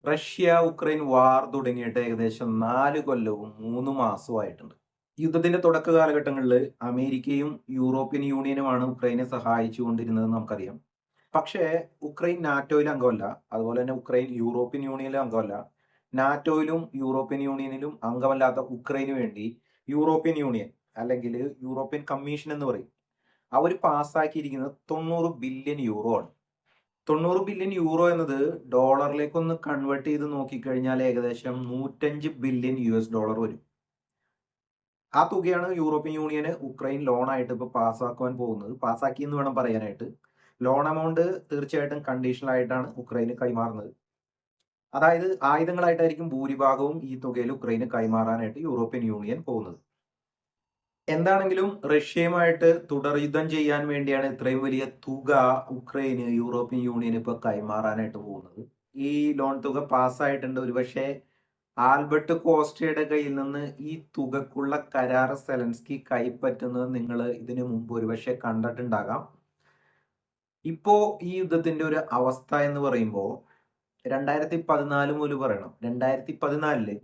Russia Ukraine വാർ തുടങ്ങിയിട്ട് ഏകദേശം 4 കൊല്ലവും 3 മാസവും യുദ്ധത്തിന്റെ തുടക്ക കാലഘട്ടങ്ങളിൽ അമേരിക്കയും യൂറോപ്യൻ യൂണിയനുമാണ് ഉക്രൈനെ സഹായിച്ചുകൊണ്ടിരുന്നതെന്ന് നമുക്കറിയാം. പക്ഷേ ഉക്രൈൻ നാറ്റോയിൽ അംഗമല്ല. അതുപോലെ തന്നെ ഉക്രൈൻ യൂറോപ്യൻ യൂണിയനിലും അംഗമല്ല. നാറ്റോയിലും യൂറോപ്യൻ യൂണിയനിലും അംഗമല്ലാത്ത ഉക്രൈന് വേണ്ടി യൂറോപ്യൻ യൂണിയൻ അല്ലെങ്കിൽ യൂറോപ്യൻ കമ്മീഷൻ എന്ന് പറയും. അവർ പാസ്സാക്കിയിരിക്കുന്നത് 90 ബില്യൺ യൂറോ ആണ്. 90 ബില്യൺ യൂറോ എന്നത് ഡോളറിലേക്ക് ഒന്ന് കൺവേർട്ട് ചെയ്ത് നോക്കിക്കഴിഞ്ഞാൽ ഏകദേശം 105 ബില്യൺ US ഡോളർ വരും. ആ തുകയാണ് യൂറോപ്യൻ യൂണിയന് ഉക്രൈൻ ലോണായിട്ട് ഇപ്പോൾ പാസ്സാക്കുവാൻ പോകുന്നത്. പാസ്സാക്കി എന്ന് വേണം പറയാനായിട്ട്. ലോൺ എമൗണ്ട് തീർച്ചയായിട്ടും കണ്ടീഷണൽ ആയിട്ടാണ് ഉക്രൈന് കൈമാറുന്നത്. അതായത് ആയുധങ്ങളായിട്ടായിരിക്കും ഭൂരിഭാഗവും ഈ തുകയിൽ ഉക്രൈന് കൈമാറാനായിട്ട് യൂറോപ്യൻ യൂണിയൻ പോകുന്നത്. എന്താണെങ്കിലും റഷ്യയുമായിട്ട് തുടർ യുദ്ധം ചെയ്യാൻ വേണ്ടിയാണ് ഇത്രയും വലിയ തുക ഉക്രൈന് യൂറോപ്യൻ യൂണിയൻ ഇപ്പൊ കൈമാറാനായിട്ട് പോകുന്നത്. ഈ ലോൺ തുക പാസ്സായിട്ടുണ്ട്. ഒരുപക്ഷെ ആൽബർട്ട് കോസ്റ്റയുടെ കയ്യിൽ നിന്ന് ഈ തുകക്കുള്ള കരാർ സെലൻസ്കി കൈപ്പറ്റുന്നത് നിങ്ങൾ ഇതിനു മുമ്പ് ഒരുപക്ഷെ കണ്ടിട്ടുണ്ടാകാം. ഇപ്പോ ഈ യുദ്ധത്തിന്റെ ഒരു അവസ്ഥ എന്ന് പറയുമ്പോൾ 2014 മുതൽ പറയണം. 2014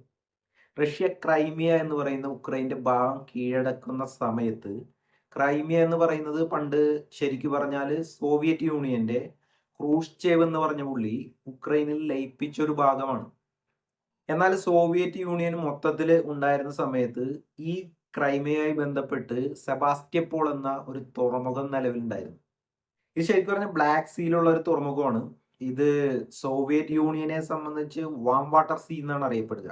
റഷ്യ ക്രൈമിയ എന്ന് പറയുന്ന ഉക്രൈന്റെ ഭാഗം കീഴടക്കുന്ന സമയത്ത് ക്രൈമിയ എന്ന് പറയുന്നത് പണ്ട് ശരിക്കു പറഞ്ഞാൽ സോവിയറ്റ് യൂണിയന്റെ ക്രൂഷ്ചേവ് എന്ന് പറഞ്ഞ പുള്ളി ഉക്രൈനിൽ ലയിപ്പിച്ച ഒരു ഭാഗമാണ്. എന്നാൽ സോവിയറ്റ് യൂണിയൻ മൊത്തത്തിൽ ഉണ്ടായിരുന്ന സമയത്ത് ഈ ക്രൈമിയയുമായി ബന്ധപ്പെട്ട് സെബാസ്റ്റ്യപോൾ എന്ന ഒരു തുറമുഖം നിലവിലുണ്ടായിരുന്നു. ഇത് ശരിക്കും പറഞ്ഞാൽ ബ്ലാക്ക് സീയിലുള്ള ഒരു തുറമുഖമാണ്. ഇത് സോവിയറ്റ് യൂണിയനെ സംബന്ധിച്ച് വാം വാട്ടർ സീ എന്നാണ് അറിയപ്പെടുക.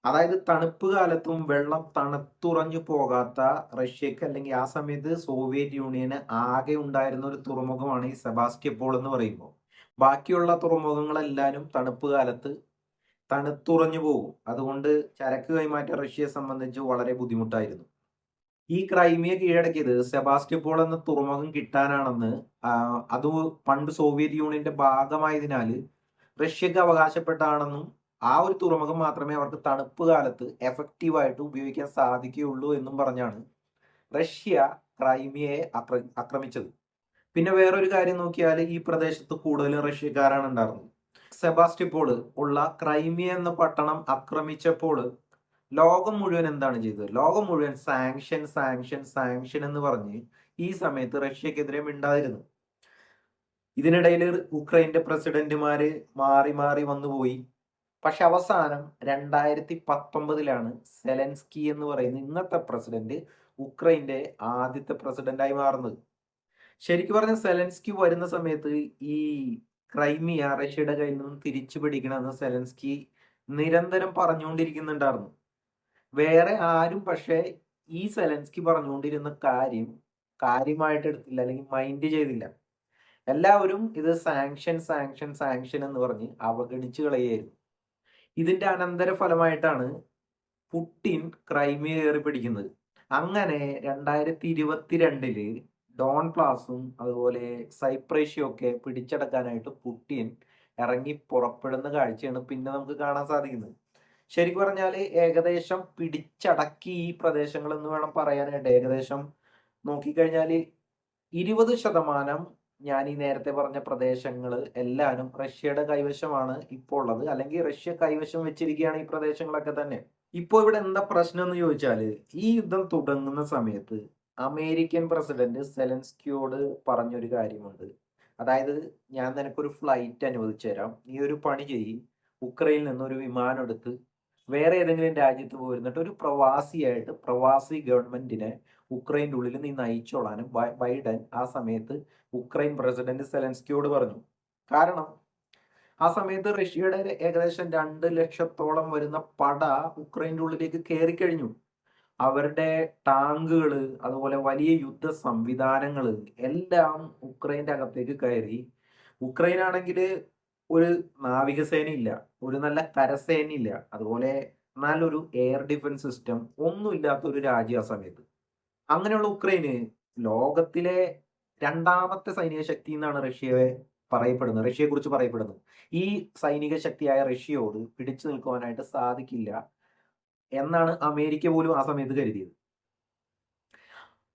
അതായത് തണുപ്പ് കാലത്തും വെള്ളം തണുത്തുറഞ്ഞു പോകാത്ത റഷ്യക്ക് അല്ലെങ്കിൽ ആ സമയത്ത് സോവിയറ്റ് യൂണിയന് ആകെ ഉണ്ടായിരുന്ന ഒരു തുറമുഖമാണ് ഈ സെബാസ്റ്റ്യപോൾ എന്ന് പറയുമ്പോൾ. ബാക്കിയുള്ള തുറമുഖങ്ങളെല്ലാവരും തണുപ്പ് കാലത്ത് തണുത്തുറഞ്ഞു പോകും. അതുകൊണ്ട് ചരക്ക് കൈമാറ്റം റഷ്യയെ സംബന്ധിച്ച് വളരെ ബുദ്ധിമുട്ടായിരുന്നു. ഈ ക്രൈമിയ കീഴടക്കിയത് സെബാസ്റ്റ്യപോൾ എന്ന തുറമുഖം കിട്ടാനാണെന്ന് അത് പണ്ട് സോവിയറ്റ് യൂണിയന്റെ ഭാഗമായതിനാൽ റഷ്യക്ക് അവകാശപ്പെട്ടാണെന്നും ആ ഒരു തുറമുഖം മാത്രമേ അവർക്ക് തണുപ്പ് കാലത്ത് എഫക്റ്റീവായിട്ട് ഉപയോഗിക്കാൻ സാധിക്കുകയുള്ളൂ എന്നും പറഞ്ഞാണ് റഷ്യ ക്രൈമിയയെ ആക്രമിച്ചത്. പിന്നെ വേറൊരു കാര്യം നോക്കിയാൽ ഈ പ്രദേശത്ത് കൂടുതലും റഷ്യക്കാരാണ് ഉണ്ടായിരുന്നത്. സെബാസ്റ്റ്യപോൾ ഉള്ള ക്രൈമിയ എന്ന പട്ടണം ആക്രമിച്ചപ്പോൾ ലോകം മുഴുവൻ എന്താണ് ചെയ്തത്? ലോകം മുഴുവൻ സാങ്ഷൻ സാങ്ഷൻ സാങ്ഷൻ എന്ന് പറഞ്ഞ് ഈ സമയത്ത് റഷ്യക്കെതിരെ മിണ്ടാതിരുന്നു. ഇതിനിടയിൽ ഉക്രൈന്റെ പ്രസിഡന്റുമാര് മാറി മാറി വന്നുപോയി. പക്ഷെ അവസാനം 2019 സെലൻസ്കി എന്ന് പറയുന്ന ഇന്നത്തെ പ്രസിഡന്റ് ഉക്രൈന്റെ ആദ്യത്തെ പ്രസിഡന്റായി മാറുന്നത്. ശരിക്കും പറഞ്ഞ സെലൻസ്കി വരുന്ന സമയത്ത് ഈ ക്രൈമിയ റഷ്യയുടെ കയ്യിൽ നിന്നും തിരിച്ചു പിടിക്കണമെന്ന് സെലൻസ്കി നിരന്തരം പറഞ്ഞുകൊണ്ടിരിക്കുന്നുണ്ടായിരുന്നു. വേറെ ആരും പക്ഷേ ഈ സെലൻസ്കി പറഞ്ഞുകൊണ്ടിരുന്ന കാര്യം കാര്യമായിട്ട് എടുത്തില്ല അല്ലെങ്കിൽ മൈൻഡ് ചെയ്തില്ല. എല്ലാവരും ഇത് സാങ്ഷൻ സാങ്ഷൻ സാങ്ഷൻ എന്ന് പറഞ്ഞ് അവഗണിച്ചു കളയായിരുന്നു. ഇതിന്റെ അനന്തര ഫലമായിട്ടാണ് പുടിൻ ക്രൈമിയ കയറി പിടിക്കുന്നത്. അങ്ങനെ 2022 ഡോൺ പ്ലാസും അതുപോലെ സൈപ്രേഷ്യം ഒക്കെ പിടിച്ചടക്കാനായിട്ട് പുടിൻ ഇറങ്ങി പുറപ്പെടുന്ന കാഴ്ചയാണ് പിന്നെ നമുക്ക് കാണാൻ സാധിക്കുന്നത്. ശരിക്കും പറഞ്ഞാൽ ഏകദേശം പിടിച്ചടക്കി ഈ പ്രദേശങ്ങൾ എന്ന് വേണം പറയാനായിട്ട്. ഏകദേശം നോക്കിക്കഴിഞ്ഞാൽ 20% ഞാൻ ഈ നേരത്തെ പറഞ്ഞ പ്രദേശങ്ങൾ എല്ലാനും റഷ്യയുടെ കൈവശമാണ് ഇപ്പോൾ ഉള്ളത്. അല്ലെങ്കിൽ റഷ്യ കൈവശം വെച്ചിരിക്കുകയാണ് ഈ പ്രദേശങ്ങളൊക്കെ തന്നെ. ഇപ്പോ ഇവിടെ എന്താ പ്രശ്നം എന്ന് ചോദിച്ചാൽ ഈ യുദ്ധം തുടങ്ങുന്ന സമയത്ത് അമേരിക്കൻ പ്രസിഡന്റ് സെലൻസ്കിയോട് പറഞ്ഞൊരു കാര്യമുണ്ട്. അതായത് ഞാൻ നിനക്കൊരു ഫ്ലൈറ്റ് അനുവദിച്ചു തരാം, നീ ഒരു പണി ചെയ്യ്, ഉക്രൈനിൽ നിന്ന് ഒരു വിമാനം എടുത്ത് വേറെ ഏതെങ്കിലും രാജ്യത്ത് പോയിരുന്നിട്ട് ഒരു പ്രവാസിയായിട്ട് പ്രവാസി ഗവൺമെന്റിനെ ഉക്രൈൻ്റെ ഉള്ളിൽ നീ നയിച്ചോളാനും ബൈഡൻ ആ സമയത്ത് ഉക്രൈൻ പ്രസിഡന്റ് സെലൻസ്കിയോട് പറഞ്ഞു. കാരണം ആ സമയത്ത് റഷ്യയുടെ ഏകദേശം 2 ലക്ഷത്തോളം വരുന്ന പട ഉക്രൈൻ്റെ ഉള്ളിലേക്ക് കയറിക്കഴിഞ്ഞു. അവരുടെ ടാങ്കുകള് അതുപോലെ വലിയ യുദ്ധ സംവിധാനങ്ങള് എല്ലാം ഉക്രൈൻ്റെ അകത്തേക്ക് കയറി. ഉക്രൈൻ ആണെങ്കിൽ ഒരു നാവികസേന ഇല്ല, ഒരു നല്ല കരസേന ഇല്ല, അതുപോലെ നല്ലൊരു എയർ ഡിഫൻസ് സിസ്റ്റം ഒന്നും ഇല്ലാത്ത ഒരു രാജ്യം ആ സമയത്ത്. അങ്ങനെയുള്ള ഉക്രൈന് ലോകത്തിലെ രണ്ടാമത്തെ സൈനിക ശക്തി എന്നാണ് റഷ്യയെ കുറിച്ച് പറയപ്പെടുന്നത്. ഈ സൈനിക ശക്തിയായ റഷ്യയോട് പിടിച്ചു നിൽക്കുവാനായിട്ട് സാധിക്കില്ല എന്നാണ് അമേരിക്ക പോലും ആ സമയത്ത് കരുതിയത്.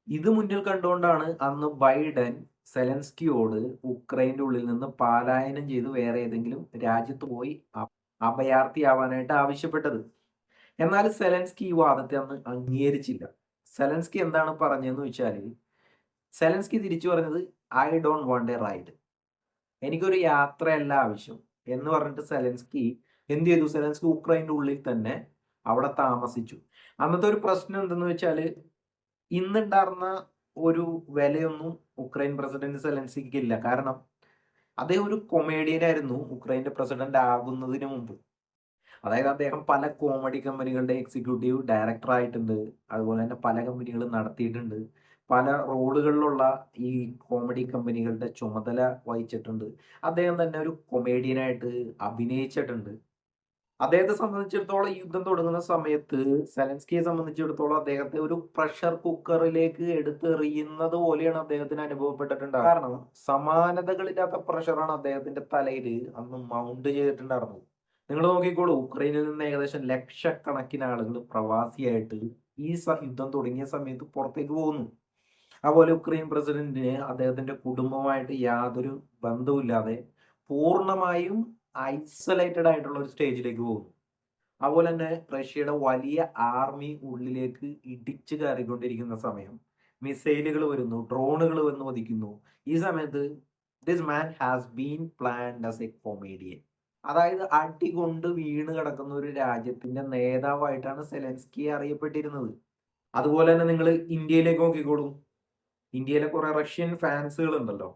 ഇത് മുന്നിൽ കണ്ടുകൊണ്ടാണ് അന്ന് ബൈഡൻ സെലൻസ്കിയോട് ഉക്രൈൻ്റെ ഉള്ളിൽ നിന്ന് പലായനം ചെയ്ത് വേറെ ഏതെങ്കിലും രാജ്യത്ത് പോയി അഭയാർത്ഥിയാവാനായിട്ട് ആവശ്യപ്പെട്ടത്. എന്നാൽ സെലൻസ്കി ഈ വാദത്തെ അന്ന് അംഗീകരിച്ചില്ല. സെലൻസ്കി എന്താണ് പറഞ്ഞതെന്ന് വെച്ചാൽ, സെലൻസ്കി തിരിച്ചു പറഞ്ഞത് I don't want A ride, എനിക്കൊരു യാത്രയല്ല ആവശ്യം എന്ന് പറഞ്ഞിട്ട് സെലൻസ്കി എന്ത് ചെയ്തു? സെലൻസ്കി ഉക്രൈൻ്റെ ഉള്ളിൽ തന്നെ അവിടെ താമസിച്ചു. അന്നത്തെ ഒരു പ്രശ്നം എന്തെന്ന് വെച്ചാൽ, ഇന്നുണ്ടായിരുന്ന ഒരു വിലയൊന്നും ഉക്രൈൻ പ്രസിഡന്റ് സെലൻസ്കിക്ക് ഇല്ല. കാരണം അദ്ദേഹം ഒരു കൊമേഡിയൻ ആയിരുന്നു ഉക്രൈൻ്റെ പ്രസിഡന്റ് ആകുന്നതിന് മുമ്പ്. അതായത് അദ്ദേഹം പല കോമഡി കമ്പനികളുടെ എക്സിക്യൂട്ടീവ് ഡയറക്ടർ ആയിട്ടുണ്ട്. അതുപോലെ തന്നെ പല കമ്പനികളും നടത്തിയിട്ടുണ്ട്. പല റോളുകളിലുള്ള ഈ കോമഡി കമ്പനികളുടെ ചുമതല വഹിച്ചിട്ടുണ്ട്. അദ്ദേഹം തന്നെ ഒരു കൊമേഡിയനായിട്ട് അഭിനയിച്ചിട്ടുണ്ട്. അദ്ദേഹത്തെ സംബന്ധിച്ചിടത്തോളം ഈ യുദ്ധം തുടങ്ങുന്ന സമയത്ത് സെലൻസ്കിയെ സംബന്ധിച്ചിടത്തോളം അദ്ദേഹത്തെ ഒരു പ്രഷർ കുക്കറിലേക്ക് എടുത്തെറിയുന്നത് പോലെയാണ് അദ്ദേഹത്തിന് അനുഭവപ്പെട്ടിട്ടുണ്ടാകുക. കാരണം സമാനതകളില്ലാത്ത പ്രഷറാണ് അദ്ദേഹത്തിന്റെ തലയിൽ അന്ന് മൗണ്ട് ചെയ്തിട്ടുണ്ടായിരുന്നത്. നിങ്ങൾ നോക്കിക്കോളൂ, ഉക്രൈനിൽ നിന്ന് ഏകദേശം ലക്ഷക്കണക്കിന് ആളുകൾ പ്രവാസിയായിട്ട് ഈ യുദ്ധം തുടങ്ങിയ സമയത്ത് പുറത്തേക്ക് പോകുന്നു. അതുപോലെ ഉക്രൈൻ പ്രസിഡന്റിന് അദ്ദേഹത്തിന്റെ കുടുംബമായിട്ട് യാതൊരു ബന്ധവുമില്ലാതെ പൂർണ്ണമായും ഐസൊലേറ്റഡ് ആയിട്ടുള്ള ഒരു സ്റ്റേജിലേക്ക് പോകുന്നു. അതുപോലെ തന്നെ റഷ്യയുടെ വലിയ ആർമി ഉള്ളിലേക്ക് ഇടിച്ചു കയറിക്കൊണ്ടിരിക്കുന്ന സമയം മിസൈലുകൾ വരുന്നു, ഡ്രോണുകൾ വന്ന് വധിക്കുന്നു. ഈ സമയത്ത് this man has been planned as A comedian. അതായത് അടി കൊണ്ട് വീണ് കിടക്കുന്ന ഒരു രാജ്യത്തിന്റെ നേതാവായിട്ടാണ് സെലൻസ്കി അറിയപ്പെട്ടിരുന്നത്. അതുപോലെ തന്നെ നിങ്ങൾ ഇന്ത്യയിലേക്ക് നോക്കിക്കോളൂ. ഇന്ത്യയിലെ കുറെ റഷ്യൻ ഫാൻസുകൾ ഉണ്ടല്ലോ,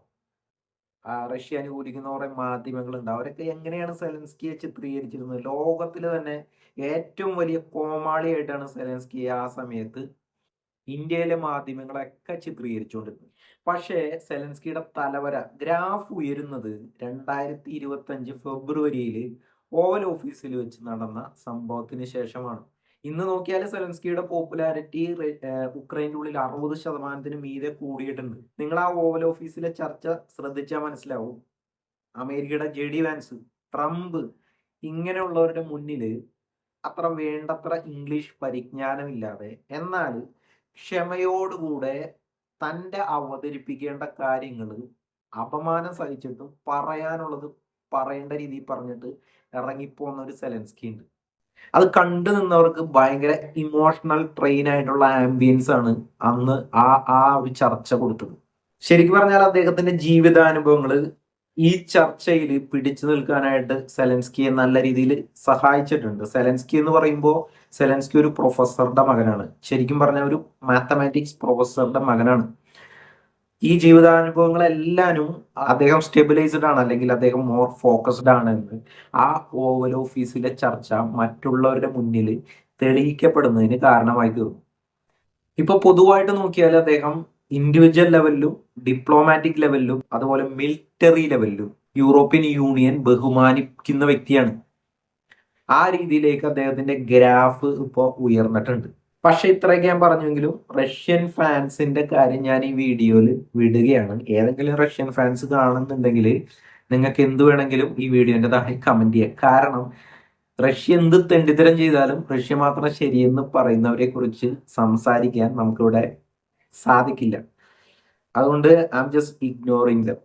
റഷ്യ അനുകൂലിക്കുന്ന കുറെ മാധ്യമങ്ങളുണ്ട്. അവരൊക്കെ എങ്ങനെയാണ് സെലൻസ്കിയെ ചിത്രീകരിച്ചിരുന്നത്? ലോകത്തിൽ തന്നെ ഏറ്റവും വലിയ കോമാളിയായിട്ടാണ് സെലൻസ്കിയെ ആ സമയത്ത് ഇന്ത്യയിലെ മാധ്യമങ്ങളൊക്കെ ചിത്രീകരിച്ചുകൊണ്ടിരുന്നത്. പക്ഷേ സെലൻസ്കിയുടെ തലവര ഗ്രാഫ് ഉയരുന്നത് 2025 ഫെബ്രുവരിയിൽ ഓവൽ ഓഫീസിൽ വെച്ച് നടന്ന സംഭവത്തിന് ശേഷമാണ്. ഇന്ന് നോക്കിയാൽ സെലൻസ്കിയുടെ പോപ്പുലാരിറ്റി ഉക്രൈൻ്റെ ഉള്ളിൽ 60% മീതെ കൂടിയിട്ടുണ്ട്. നിങ്ങൾ ആ ഓവൽ ഓഫീസിലെ ചർച്ച ശ്രദ്ധിച്ചാൽ മനസ്സിലാവും. അമേരിക്കയുടെ JD വാൻസ്, ട്രംപ് ഇങ്ങനെയുള്ളവരുടെ മുന്നിൽ അത്ര വേണ്ടത്ര ഇംഗ്ലീഷ് പരിജ്ഞാനമില്ലാതെ എന്നാൽ ക്ഷമയോടുകൂടെ തൻ്റെ അവതരിപ്പിക്കേണ്ട കാര്യങ്ങൾ അപമാനം സഹിച്ചിട്ടും പറയാനുള്ളത് പറയേണ്ട രീതിയിൽ പറഞ്ഞിട്ട് ഇറങ്ങിപ്പോകുന്ന ഒരു സെലൻസ്കി ഉണ്ട്. അത് കണ്ടു നിന്നവർക്ക് ഭയങ്കര ഇമോഷണൽ ട്രെയിൻ ആയിട്ടുള്ള ആംബിയൻസ് ആണ് അന്ന് ആ ഒരു ചർച്ച കൊടുത്തത്. ശരിക്കും പറഞ്ഞാൽ അദ്ദേഹത്തിന്റെ ജീവിതാനുഭവങ്ങൾ ഈ ചർച്ചയിൽ പിടിച്ചു നിൽക്കാനായിട്ട് സെലൻസ്കിയെ നല്ല രീതിയിൽ സഹായിച്ചിട്ടുണ്ട്. സെലൻസ്കി എന്ന് പറയുമ്പോൾ സെലൻസ്കി ഒരു പ്രൊഫസറുടെ മകനാണ്. ശരിക്കും പറഞ്ഞ ഒരു മാത്തമാറ്റിക്സ് പ്രൊഫസറുടെ മകനാണ്. ഈ ജീവിതാനുഭവങ്ങളെല്ലാനും അദ്ദേഹം സ്റ്റെബിലൈസ്ഡ് ആണ്, അല്ലെങ്കിൽ അദ്ദേഹം മോർ ഫോക്കസ്ഡ് ആണ് എന്ന് ആ ഓവൽ ഓഫീസിലെ ചർച്ച മറ്റുള്ളവരുടെ മുന്നിൽ തെളിയിക്കപ്പെടുന്നതിന് കാരണമായി തീർന്നു. ഇപ്പൊ പൊതുവായിട്ട് നോക്കിയാൽ അദ്ദേഹം ഇൻഡിവിജ്വൽ ലെവലിലും ഡിപ്ലോമാറ്റിക് ലെവലിലും അതുപോലെ മിലിറ്ററി ലെവലിലും യൂറോപ്യൻ യൂണിയൻ ബഹുമാനിക്കുന്ന വ്യക്തിയാണ്. ആ രീതിയിലേക്ക് അദ്ദേഹത്തിന്റെ ഗ്രാഫ് ഇപ്പോൾ ഉയർന്നിട്ടുണ്ട്. പക്ഷെ ഇത്രയൊക്കെ ഞാൻ പറഞ്ഞെങ്കിലും റഷ്യൻ ഫാൻസിന്റെ കാര്യം ഞാൻ ഈ വീഡിയോയിൽ വിടുകയാണ്. ഏതെങ്കിലും റഷ്യൻ ഫാൻസ് കാണുന്നുണ്ടെങ്കിൽ നിങ്ങൾക്ക് എന്ത് വേണമെങ്കിലും ഈ വീഡിയോന്റെ താഴെ കമന്റ് ചെയ്യാം. കാരണം റഷ്യ എന്ത് തെണ്ടിത്തരം ചെയ്താലും റഷ്യ മാത്രം ശരിയെന്ന് പറയുന്നവരെ കുറിച്ച് സംസാരിക്കാൻ നമുക്കിവിടെ സാധിക്കില്ല. അതുകൊണ്ട് I am just ignoring dum.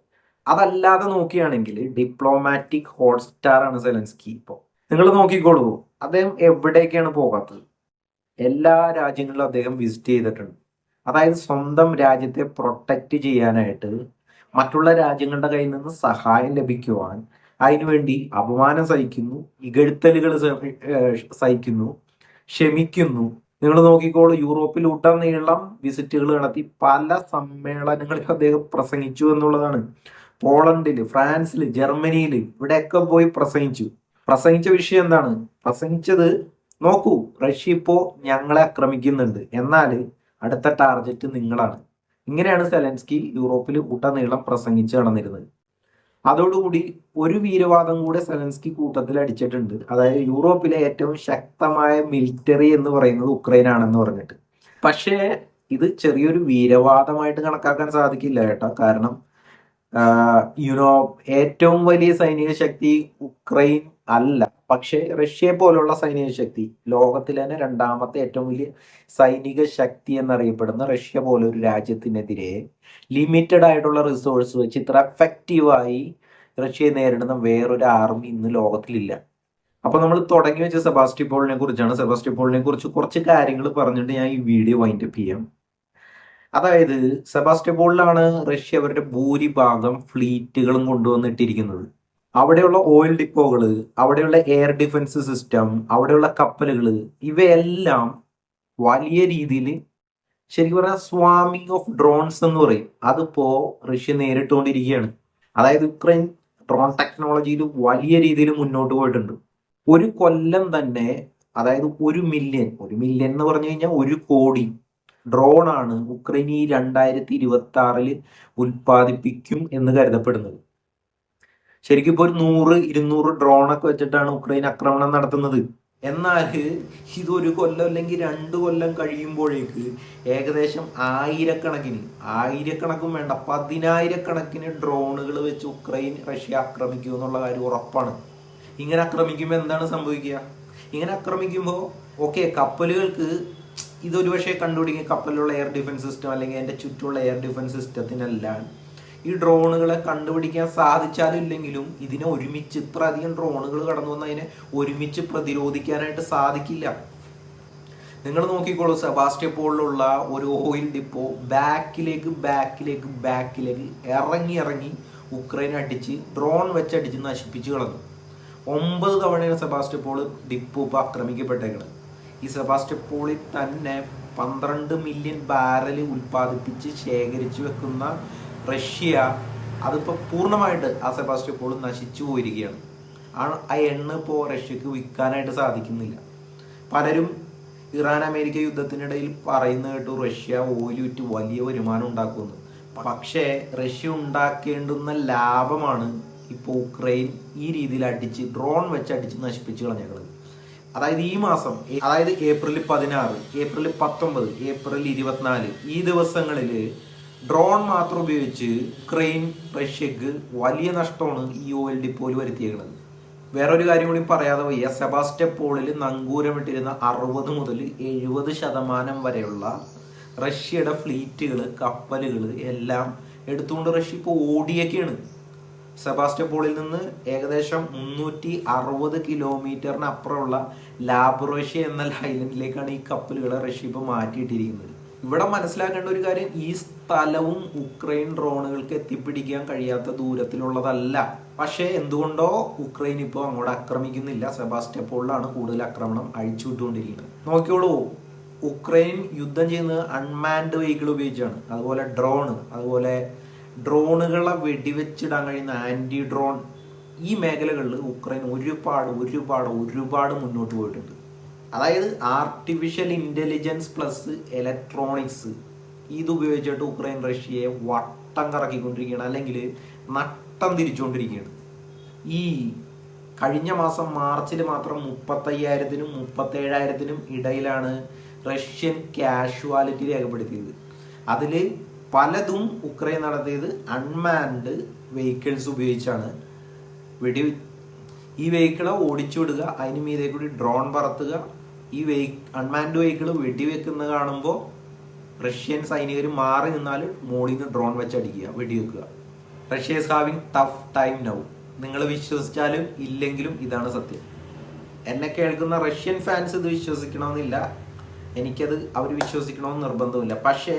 അതല്ലാതെ നോക്കുകയാണെങ്കിൽ ഡിപ്ലോമാറ്റിക് ഹോട്ട്സ്റ്റാർ ആണ് സെലൻസ്കി. ഇപ്പോൾ നിങ്ങൾ നോക്കിക്കോളൂ, അദ്ദേഹം എവിടേക്കാണ് പോകാത്തത്? എല്ലാ രാജ്യങ്ങളിലും അദ്ദേഹം വിസിറ്റ് ചെയ്തിട്ടുണ്ട്. അതായത് സ്വന്തം രാജ്യത്തെ പ്രൊട്ടക്റ്റ് ചെയ്യാനായിട്ട് മറ്റുള്ള രാജ്യങ്ങളുടെ കയ്യിൽ നിന്ന് സഹായം ലഭിക്കുവാൻ അതിനുവേണ്ടി അപമാനം സഹിക്കുന്നു, ഇകഴ്ത്തലുകൾ സഹിക്കുന്നു, ക്ഷമിക്കുന്നു. നിങ്ങൾ നോക്കിക്കോളൂ, യൂറോപ്പിൽ ഉടനീളം വിസിറ്റുകൾ നടത്തി പല സമ്മേളനങ്ങളിൽ അദ്ദേഹം പ്രസംഗിച്ചു എന്നുള്ളതാണ്. പോളണ്ടിൽ, ഫ്രാൻസിൽ, ജർമ്മനിയിൽ ഇവിടെയൊക്കെ പോയി പ്രസംഗിച്ച വിഷയം എന്താണ്? പ്രസംഗിച്ചത് നോക്കൂ, റഷ്യ ഇപ്പോ ഞങ്ങളെ ആക്രമിക്കുന്നുണ്ട്, എന്നാൽ അടുത്ത ടാർഗറ്റ് നിങ്ങളാണ്. ഇങ്ങനെയാണ് സെലൻസ്കി യൂറോപ്പിൽ ഉടനീളം പ്രസംഗിച്ച് നടന്നിരുന്നത്. അതോടുകൂടി ഒരു വീരവാദം കൂടെ സെലൻസ്കി കൂട്ടത്തിൽ അടിച്ചിട്ടുണ്ട്. അതായത് യൂറോപ്പിലെ ഏറ്റവും ശക്തമായ മിലിറ്ററി എന്ന് പറയുന്നത് ഉക്രൈൻ ആണെന്ന് പറഞ്ഞിട്ട്. പക്ഷേ ഇത് ചെറിയൊരു വീരവാദമായിട്ട് കണക്കാക്കാൻ സാധിക്കില്ല കേട്ടോ. കാരണം ഏറ്റവും വലിയ സൈനിക ശക്തി ഉക്രൈൻ അല്ല. പക്ഷേ റഷ്യയെ പോലുള്ള സൈനിക ശക്തി, ലോകത്തിലെ തന്നെ രണ്ടാമത്തെ ഏറ്റവും വലിയ സൈനിക ശക്തി എന്നറിയപ്പെടുന്ന റഷ്യ പോലൊരു രാജ്യത്തിനെതിരെ ലിമിറ്റഡ് ആയിട്ടുള്ള റിസോഴ്സ് വെച്ച് ഇത്ര എഫക്റ്റീവായി റഷ്യയെ നേരിടുന്ന വേറൊരു ആർമി ഇന്ന് ലോകത്തിലില്ല. അപ്പൊ നമ്മൾ തുടങ്ങി വെച്ച സെബാസ്റ്റ്യപോളിനെ കുറിച്ചാണ്. സെബാസ്റ്റ്യപോളിനെ കുറിച്ച് കുറച്ച് കാര്യങ്ങൾ പറഞ്ഞിട്ട് ഞാൻ ഈ വീഡിയോ വൈൻഡപ്പ് ചെയ്യാം. അതായത് സെബാസ്റ്റ്യപോളിലാണ് റഷ്യ അവരുടെ ഭൂരിഭാഗം ഫ്ലീറ്റുകളും കൊണ്ടുവന്നിട്ടിരിക്കുന്നത്. അവിടെയുള്ള ഓയിൽ ഡിപ്പോകള്, അവിടെയുള്ള എയർ ഡിഫൻസ് സിസ്റ്റം, അവിടെയുള്ള കപ്പലുകള്, ഇവയെല്ലാം വലിയ രീതിയിൽ ശരിക്കും പറഞ്ഞാൽ സ്വാമിങ് ഓഫ് ഡ്രോൺസ് എന്ന് പറയും. അതിപ്പോ റഷ്യ നേരിട്ടുകൊണ്ടിരിക്കുകയാണ്. അതായത് യുക്രൈൻ ഡ്രോൺ ടെക്നോളജിയിൽ വലിയ രീതിയിൽ മുന്നോട്ട് പോയിട്ടുണ്ട്. ഒരു കൊല്ലം തന്നെ, അതായത് 1 മില്യൺ എന്ന് പറഞ്ഞു കഴിഞ്ഞാൽ 1 കോടി ഡ്രോണാണ് ഉക്രൈൻ ഈ 2026 ഉൽപ്പാദിപ്പിക്കും എന്ന് കരുതപ്പെടുന്നത്. ശരിക്കും ഇപ്പോൾ ഒരു 100-200 ഡ്രോണൊക്കെ വെച്ചിട്ടാണ് ഉക്രൈൻ ആക്രമണം നടത്തുന്നത്. എന്നാൽ ഇതൊരു കൊല്ലം അല്ലെങ്കിൽ 2 കൊല്ലം കഴിയുമ്പോഴേക്ക് ഏകദേശം ആയിരക്കണക്കും വേണ്ട 10,000കണക്കിന് ഡ്രോണുകൾ വെച്ച് ഉക്രൈൻ റഷ്യ ആക്രമിക്കും എന്നുള്ള കാര്യം ഉറപ്പാണ്. ഇങ്ങനെ ആക്രമിക്കുമ്പോൾ എന്താണ് സംഭവിക്കുക? ഇങ്ങനെ ആക്രമിക്കുമ്പോൾ കപ്പലുകൾക്ക് ഇതൊരു പക്ഷേ കണ്ടുപിടിക്കുക, കപ്പലിലുള്ള എയർ ഡിഫൻസ് സിസ്റ്റം അല്ലെങ്കിൽ അതിൻ്റെ ചുറ്റുമുള്ള എയർ ഡിഫൻസ് സിസ്റ്റത്തിനെല്ലാം ഈ ഡ്രോണുകളെ കണ്ടുപിടിക്കാൻ സാധിച്ചാലും ഇല്ലെങ്കിലും ഇതിനെ ഒരുമിച്ച് ഇത്രയധികം ഡ്രോണുകൾ കടന്നു വന്ന് അതിനെ ഒരുമിച്ച് പ്രതിരോധിക്കാനായിട്ട് സാധിക്കില്ല. നിങ്ങൾ നോക്കിക്കോളൂ, സെബാസ്റ്റ്യപോളിലുള്ള ഒരു ഓയിൽ ഡിപ്പോ ബാക്കിലേക്ക് ഇറങ്ങി ഉക്രൈൻ അടിച്ച് ഡ്രോൺ വെച്ചടിച്ച് നശിപ്പിച്ച് കളഞ്ഞു. 9 തവണയാണ് സെബാസ്റ്റ്യപോൾ ഡിപ്പോ ഇപ്പോൾ ആക്രമിക്കപ്പെട്ടേക്കുന്നത്. ഈ സെബാസ്റ്റ്യപോളിൽ തന്നെ 12 മില്യൺ ബാരൽ ഉൽപ്പാദിപ്പിച്ച് ശേഖരിച്ചു വെക്കുന്ന റഷ്യ അതിപ്പോൾ പൂർണ്ണമായിട്ട് ആ സെബാസ്റ്റ്യപോൾ നശിച്ചു പോയിരിക്കുകയാണ്. ആ എണ്ണ ഇപ്പോൾ റഷ്യക്ക് വിൽക്കാനായിട്ട് സാധിക്കുന്നില്ല. പലരും ഇറാൻ അമേരിക്ക യുദ്ധത്തിനിടയിൽ പറയുന്ന കേട്ടു റഷ്യ ഓയിൽ വിറ്റ് വലിയ വരുമാനം ഉണ്ടാക്കുമെന്ന്. പക്ഷേ റഷ്യ ഉണ്ടാക്കേണ്ടുന്ന ലാഭമാണ് ഇപ്പോൾ ഉക്രൈൻ ഈ രീതിയിൽ അടിച്ച് ഡ്രോൺ വെച്ച് അടിച്ച് നശിപ്പിച്ച് കളഞ്ഞേക്കുന്നത്. അതായത് ഈ മാസം, അതായത് ഏപ്രിൽ 16, ഏപ്രിൽ 19, ഏപ്രിൽ 24 ഈ ദിവസങ്ങളിൽ ഡ്രോൺ മാത്രം ഉപയോഗിച്ച് ഉക്രൈൻ റഷ്യക്ക് വലിയ നഷ്ടമാണ് ഈ ഓയിൽ ഡിപ്പോയിൽ വരുത്തിയേക്കുന്നത്. വേറൊരു കാര്യം കൂടി പറയാതെ വയ്യ, സെബാസ്റ്റ്യപോളിൽ നങ്കൂരമിട്ടിരുന്ന 60 മുതൽ 70% വരെയുള്ള റഷ്യയുടെ ഫ്ലീറ്റുകൾ, കപ്പലുകൾ എല്ലാം എടുത്തുകൊണ്ട് റഷ്യ ഇപ്പോൾ ഓടിയൊക്കെയാണ്. സെബാസ്റ്റ്യപോളിൽ നിന്ന് ഏകദേശം 360 കിലോമീറ്ററിന് അപ്പുറമുള്ള ലാബ്രോഷ്യ എന്ന ഐലൻഡിലേക്കാണ് ഈ കപ്പലുകളെ റഷ്യ ഇപ്പോൾ മാറ്റിയിട്ടിരിക്കുന്നത്. ഇവിടെ മനസ്സിലാക്കേണ്ട ഒരു കാര്യം, ഈ സ്ഥലവും ഉക്രൈൻ ഡ്രോണുകൾക്ക് എത്തിപ്പിടിക്കാൻ കഴിയാത്ത ദൂരത്തിലുള്ളതല്ല. പക്ഷേ എന്തുകൊണ്ടോ ഉക്രൈൻ ഇപ്പോൾ അങ്ങോട്ട് ആക്രമിക്കുന്നില്ല. സെബാസ്റ്റ്യപോളിലാണ് കൂടുതൽ ആക്രമണം അഴിച്ചുവിട്ടുകൊണ്ടിരിക്കുന്നത്. നോക്കിയോളൂ, ഉക്രൈൻ യുദ്ധം ചെയ്യുന്നത് അൺമാൻഡ് വെഹിക്കിൾ ഉപയോഗിച്ചാണ്. അതുപോലെ അതുപോലെ ഡ്രോണുകളെ വെടിവെച്ചിടാൻ കഴിയുന്ന ആന്റി ഡ്രോൺ, ഈ മേഖലകളിൽ ഉക്രൈൻ ഒരുപാട് മുന്നോട്ട് പോയിട്ടുണ്ട്. അതായത് ആർട്ടിഫിഷ്യൽ ഇന്റലിജൻസ് പ്ലസ് ഇലക്ട്രോണിക്സ് ഇത് ഉപയോഗിച്ചിട്ട് ഉക്രൈൻ റഷ്യയെ വട്ടം കറക്കിക്കൊണ്ടിരിക്കുകയാണ്, അല്ലെങ്കിൽ നട്ടം തിരിച്ചുകൊണ്ടിരിക്കുകയാണ്. ഈ കഴിഞ്ഞ മാസം മാർച്ചിൽ മാത്രം 35,000-നും 37,000-നും ഇടയിലാണ് റഷ്യൻ കാഷ്വാലിറ്റി രേഖപ്പെടുത്തിയത്. അതിൽ പലതും ഉക്രൈൻ നടത്തിയത് അൺമാൻഡ് വെഹിക്കിൾസ് ഉപയോഗിച്ചാണ്. ഈ വെഹിക്കിളെ ഓടിച്ചു വിടുക, അതിന് മീതെ കൂടി ഡ്രോൺ പറത്തുക, ഈ അൺമാൻഡ് വെഹിക്കിൾ വെടിവെക്കുന്ന കാണുമ്പോൾ റഷ്യൻ സൈനികർ മാറി നിന്നാൽ മോളിൽ നിന്ന് ഡ്രോൺ വെച്ചടിക്കുക, വെടിവെക്കുക. Russia is having tough time now. നിങ്ങൾ വിശ്വസിച്ചാലും ഇല്ലെങ്കിലും ഇതാണ് സത്യം. എന്നെ കേൾക്കുന്ന റഷ്യൻ ഫാൻസ് ഇത് വിശ്വസിക്കണമെന്നില്ല, എനിക്കത് അവർ വിശ്വസിക്കണമെന്ന് നിർബന്ധമില്ല. പക്ഷേ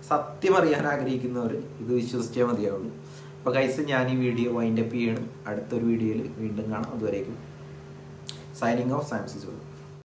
സത്യം അറിയാൻ ആഗ്രഹിക്കുന്നവർ ഇത് വിശ്വസിച്ചാൽ മതിയാവുള്ളൂ. അപ്പോൾ ഗൈസ്, ഞാൻ ഈ വീഡിയോ വൈൻഡപ്പ് ചെയ്യണം. അടുത്തൊരു വീഡിയോയിൽ വീണ്ടും കാണാം. അതുവരേക്കും സൈനിങ് ഓഫ് സാംസിസ്.